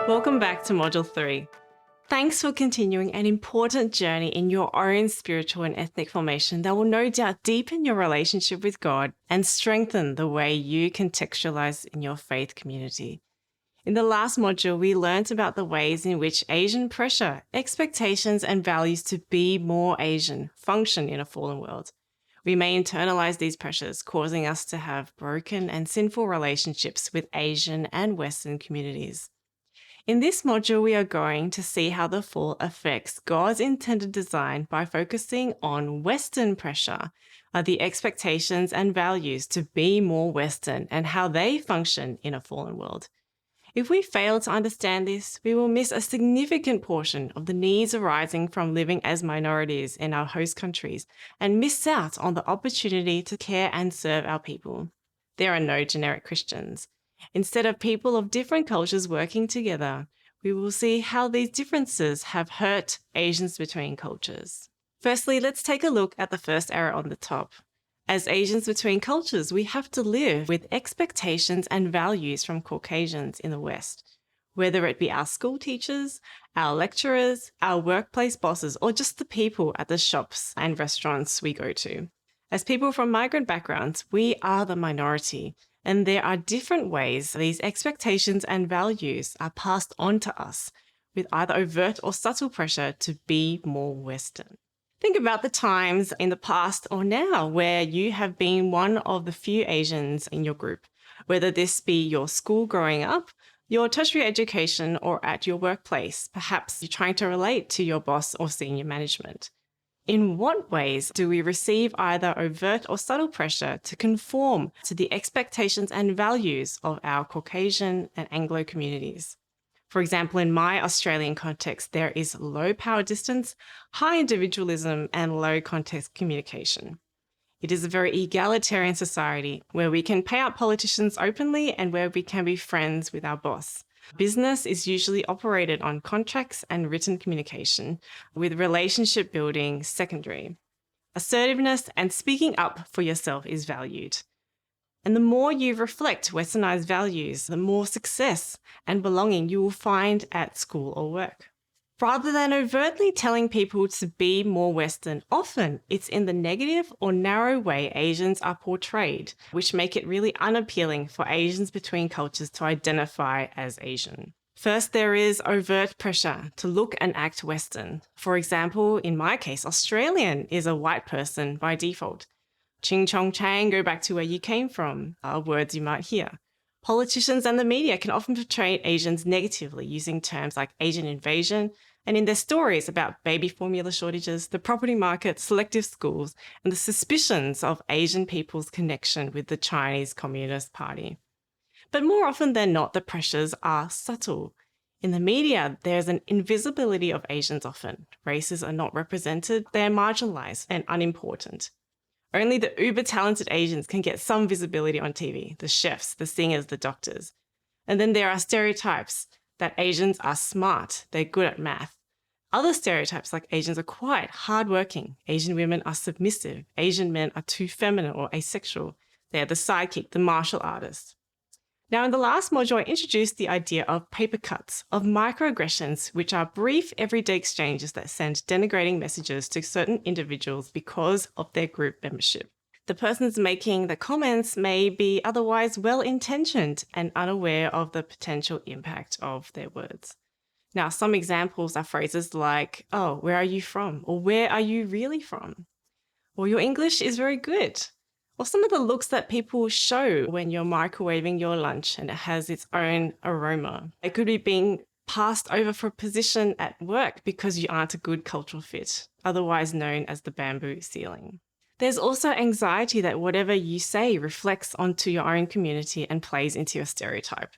Welcome back to Module 3. Thanks for continuing an important journey in your own spiritual and ethnic formation that will no doubt deepen your relationship with God and strengthen the way you contextualize in your faith community. In the last module, we learned about the ways in which Asian pressure, expectations, and values to be more Asian function in a fallen world. We may internalize these pressures, causing us to have broken and sinful relationships with Asian and Western communities. In this module, we are going to see how the fall affects God's intended design by focusing on Western pressure, the expectations and values to be more Western and how they function in a fallen world. If we fail to understand this, we will miss a significant portion of the needs arising from living as minorities in our host countries and miss out on the opportunity to care and serve our people. There are no generic Christians. Instead of people of different cultures working together, we will see how these differences have hurt Asians between cultures. Firstly, let's take a look at the first error on the top. As Asians between cultures, we have to live with expectations and values from Caucasians in the West, whether it be our school teachers, our lecturers, our workplace bosses, or just the people at the shops and restaurants we go to. As people from migrant backgrounds, we are the minority, and there are different ways these expectations and values are passed on to us, with either overt or subtle pressure to be more Western. Think about the times in the past or now where you have been one of the few Asians in your group, whether this be your school growing up, your tertiary education, or at your workplace. Perhaps you're trying to relate to your boss or senior management. In what ways do we receive either overt or subtle pressure to conform to the expectations and values of our Caucasian and Anglo communities? For example, in my Australian context, there is low power distance, high individualism, and low context communication. It is a very egalitarian society where we can pay out politicians openly and where we can be friends with our boss. Business is usually operated on contracts and written communication, with relationship building secondary. Assertiveness and speaking up for yourself is valued. And the more you reflect Westernized values, the more success and belonging you will find at school or work. Rather than overtly telling people to be more Western, often it's in the negative or narrow way Asians are portrayed, which make it really unappealing for Asians between cultures to identify as Asian. First, there is overt pressure to look and act Western. For example, in my case, Australian is a white person by default. Ching chong chang, go back to where you came from, are words you might hear. Politicians and the media can often portray Asians negatively using terms like Asian invasion, and in their stories about baby formula shortages, the property market, selective schools, and the suspicions of Asian people's connection with the Chinese Communist Party. But more often than not, the pressures are subtle. In the media, there's an invisibility of Asians often. Races are not represented, they are marginalized and unimportant. Only the uber-talented Asians can get some visibility on TV, the chefs, the singers, the doctors. And then there are stereotypes that Asians are smart, they're good at math. Other stereotypes like Asians are quiet, hardworking, Asian women are submissive, Asian men are too feminine or asexual, they're the sidekick, the martial artist. Now, in the last module, I introduced the idea of paper cuts, of microaggressions, which are brief, everyday exchanges that send denigrating messages to certain individuals because of their group membership. The persons making the comments may be otherwise well-intentioned and unaware of the potential impact of their words. Now, some examples are phrases like, "Oh, where are you from?" or "Where are you really from?" or "Your English is very good." Or some of the looks that people show when you're microwaving your lunch and it has its own aroma. It could be being passed over for a position at work because you aren't a good cultural fit, otherwise known as the bamboo ceiling. There's also anxiety that whatever you say reflects onto your own community and plays into your stereotype.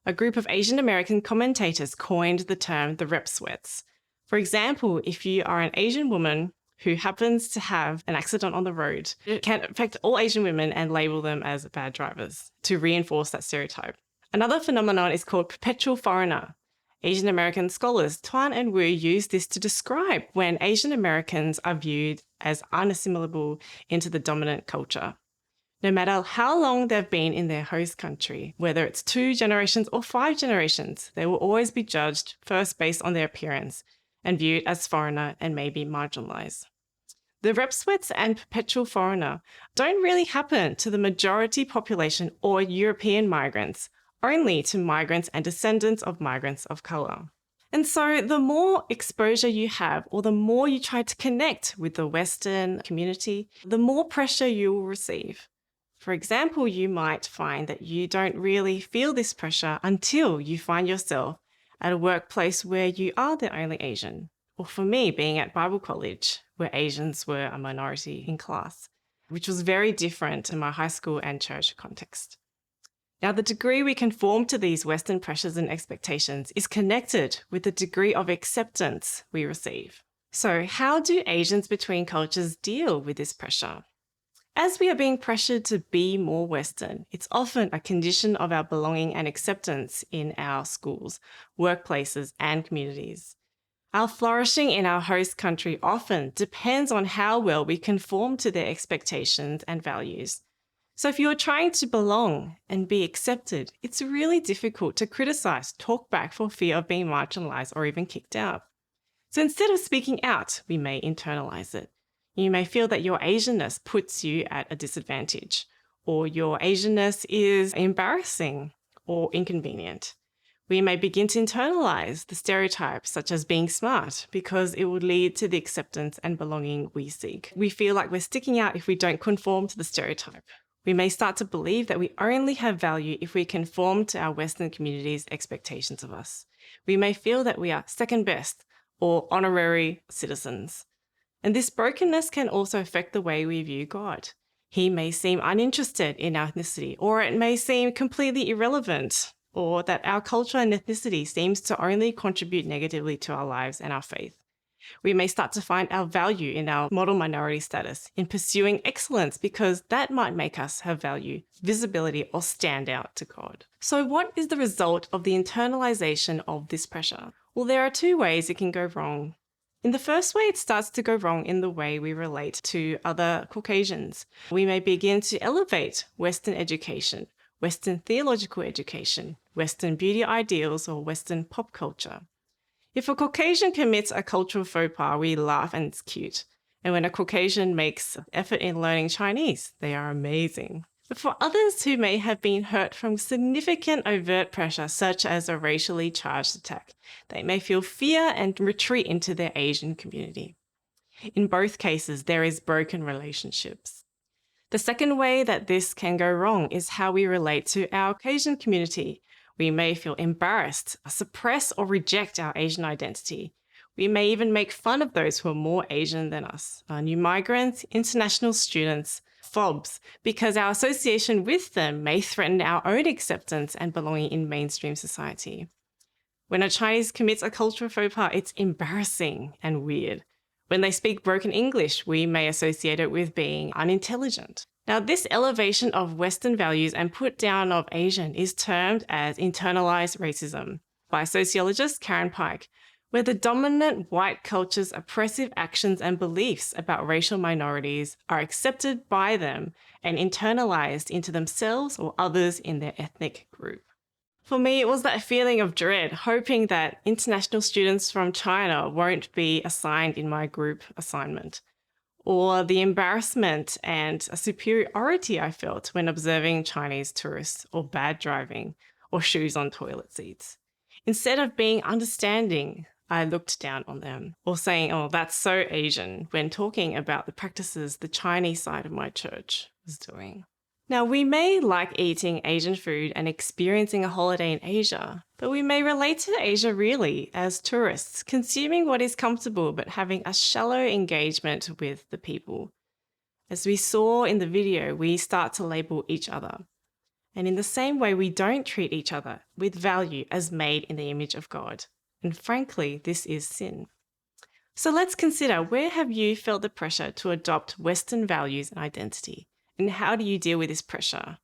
A group of Asian American commentators coined the term the rep sweats. For example, if you are an Asian woman who happens to have an accident on the road, it can affect all Asian women and label them as bad drivers to reinforce that stereotype. Another phenomenon is called perpetual foreigner. Asian American scholars Tuan and Wu use this to describe when Asian Americans are viewed as unassimilable into the dominant culture. No matter how long they've been in their host country, whether it's 2 generations or 5 generations, they will always be judged first based on their appearance and viewed as foreigner and maybe marginalized. The rep sweats and perpetual foreigner don't really happen to the majority population or European migrants, only to migrants and descendants of migrants of colour. And so the more exposure you have, or the more you try to connect with the Western community, the more pressure you will receive. For example, you might find that you don't really feel this pressure until you find yourself at a workplace where you are the only Asian. Or for me, being at Bible college, where Asians were a minority in class, which was very different in my high school and church context. Now, the degree we conform to these Western pressures and expectations is connected with the degree of acceptance we receive. So, how do Asians between cultures deal with this pressure? As we are being pressured to be more Western, it's often a condition of our belonging and acceptance in our schools, workplaces, and communities. Our flourishing in our host country often depends on how well we conform to their expectations and values. So if you're trying to belong and be accepted, it's really difficult to criticize, talk back for fear of being marginalized or even kicked out. So instead of speaking out, we may internalize it. You may feel that your Asianness puts you at a disadvantage, or your Asianness is embarrassing or inconvenient. We may begin to internalize the stereotypes, such as being smart, because it would lead to the acceptance and belonging we seek. We feel like we're sticking out if we don't conform to the stereotype. We may start to believe that we only have value if we conform to our Western community's expectations of us. We may feel that we are second best or honorary citizens. And this brokenness can also affect the way we view God. He may seem uninterested in our ethnicity, or it may seem completely irrelevant, or that our culture and ethnicity seems to only contribute negatively to our lives and our faith. We may start to find our value in our model minority status, in pursuing excellence, because that might make us have value, visibility, or stand out to God. So what is the result of the internalization of this pressure? Well, there are 2 ways it can go wrong. In the first way, it starts to go wrong in the way we relate to other Caucasians. We may begin to elevate Western education, Western theological education, Western beauty ideals, or Western pop culture. If a Caucasian commits a cultural faux pas, we laugh and it's cute. And when a Caucasian makes effort in learning Chinese, they are amazing. But for others who may have been hurt from significant overt pressure, such as a racially charged attack, they may feel fear and retreat into their Asian community. In both cases, there is broken relationships. The second way that this can go wrong is how we relate to our Caucasian community. We may feel embarrassed, suppress or reject our Asian identity. We may even make fun of those who are more Asian than us, new migrants, international students, FOBs, because our association with them may threaten our own acceptance and belonging in mainstream society. When a Chinese commits a cultural faux pas, it's embarrassing and weird. When they speak broken English, we may associate it with being unintelligent. Now, this elevation of Western values and put down of Asian is termed as internalized racism by sociologist Karen Pike, where the dominant white culture's oppressive actions and beliefs about racial minorities are accepted by them and internalized into themselves or others in their ethnic group. For me, it was that feeling of dread, hoping that international students from China won't be assigned in my group assignment, or the embarrassment and a superiority I felt when observing Chinese tourists, or bad driving, or shoes on toilet seats. Instead of being understanding, I looked down on them, or saying, "Oh, that's so Asian," when talking about the practices the Chinese side of my church was doing. Now, we may like eating Asian food and experiencing a holiday in Asia, but we may relate to Asia really as tourists, consuming what is comfortable but having a shallow engagement with the people. As we saw in the video, we start to label each other. And in the same way, we don't treat each other with value as made in the image of God. And frankly, this is sin. So let's consider, where have you felt the pressure to adopt Western values and identity? And how do you deal with this pressure?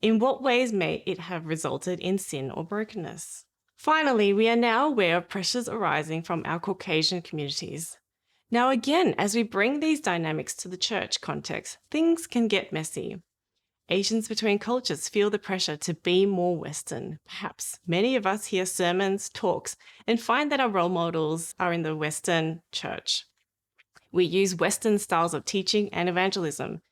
In what ways may it have resulted in sin or brokenness? Finally, we are now aware of pressures arising from our Caucasian communities. Now again, as we bring these dynamics to the church context, things can get messy. Asians between cultures feel the pressure to be more Western. Perhaps many of us hear sermons, talks, and find that our role models are in the Western church. We use Western styles of teaching and evangelism,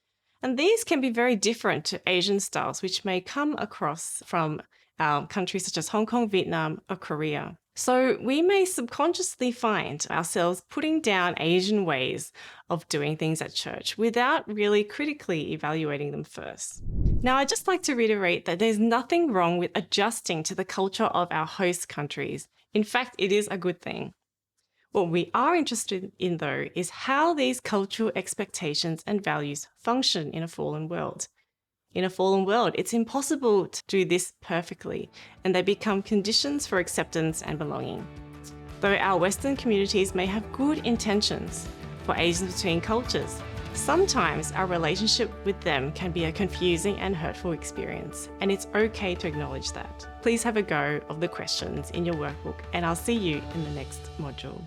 and these can be very different to Asian styles, which may come across from countries such as Hong Kong, Vietnam, or Korea. So we may subconsciously find ourselves putting down Asian ways of doing things at church without really critically evaluating them first. Now, I'd just like to reiterate that there's nothing wrong with adjusting to the culture of our host countries. In fact, it is a good thing. What we are interested in, though, is how these cultural expectations and values function in a fallen world. In a fallen world, it's impossible to do this perfectly, and they become conditions for acceptance and belonging. Though our Western communities may have good intentions for Asians between cultures, sometimes our relationship with them can be a confusing and hurtful experience, and it's okay to acknowledge that. Please have a go of the questions in your workbook, and I'll see you in the next module.